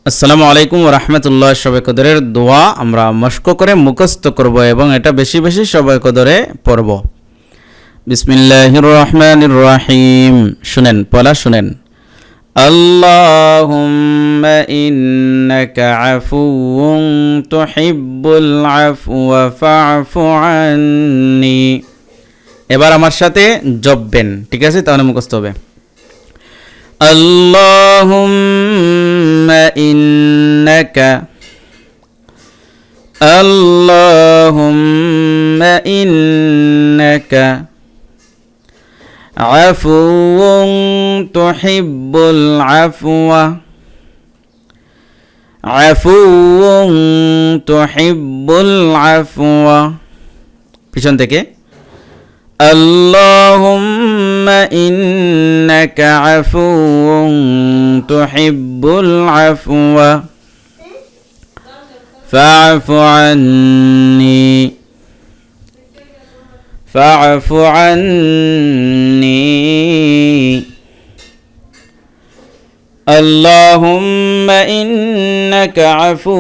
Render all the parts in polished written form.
আসসালামু আলাইকুম ওয়া রাহমাতুল্লাহ। সবে কদরের দোয়া আমরা মশক করে মুখস্থ করব এবং এটা বেশি বেশি সবে কদরে পড়ব। বিসমিল্লাহির রহমানির রহিম। শুনেন, পড়া শুনেন। আল্লাহুম্মা ইন্নাকা আফুউন তুহিব্বুল আফওয়া ফা'ফু আন্নি। এবার আমার সাথে জপবেন, ঠিক আছে? তাহলে মুখস্থ হবে। اللهم إنك عفو تحب العفو পিছন থেকে اللهم إنك عفو تحب العفو فاعف عني اللهم إنك عفو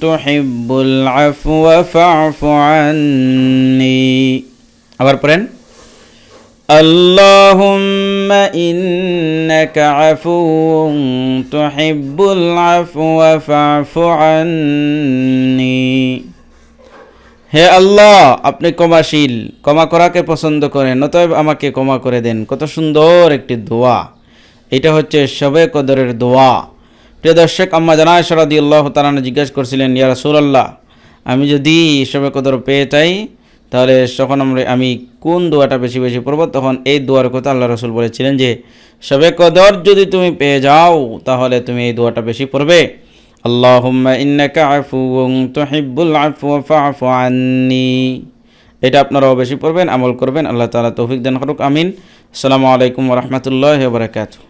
تحب العفو فاعف عني। আবার পড়েন। اللهم إنك عفو تحب العفو فاعف عني। হে আল্লাহ, আপনি ক্ষমাশীল, ক্ষমা করাকে পছন্দ করেন, অতএব আমাকে ক্ষমা করে দেন। কত সুন্দর একটি দোয়া! এটা হচ্ছে শবে কদরের দোয়া। প্রিয় দর্শক, আম্মা জানা আয়েশা রাদিয়াল্লাহু তাআলা জিজ্ঞাসা করছিলেন, ইয়া রাসূলুল্লাহ, আমি যদি শবে কদর পেয়ে যাই তাহলে তখন আমি কোন দোয়াটা বেশি বেশি পড়ব? তখন এই দোয়ার কথা আল্লাহ রাসূল বলেছিলেন যে শবে কদর যদি তুমি পেয়ে যাও তাহলে তুমি এই দোয়াটা বেশি পড়বে। আল্লাহুম্মা ইন্নাকা আফুউন তুহিব্বুল আফওয়া ফা'ফু আন্নি। এটা আপনারাও বেশি পড়বেন, আমল করবেন। আল্লাহ তাআলা তৌফিক দান করুক, আমিন। আসসালামু আলাইকুম ওয়া রাহমাতুল্লাহি ওয়া বারাকাতুহু।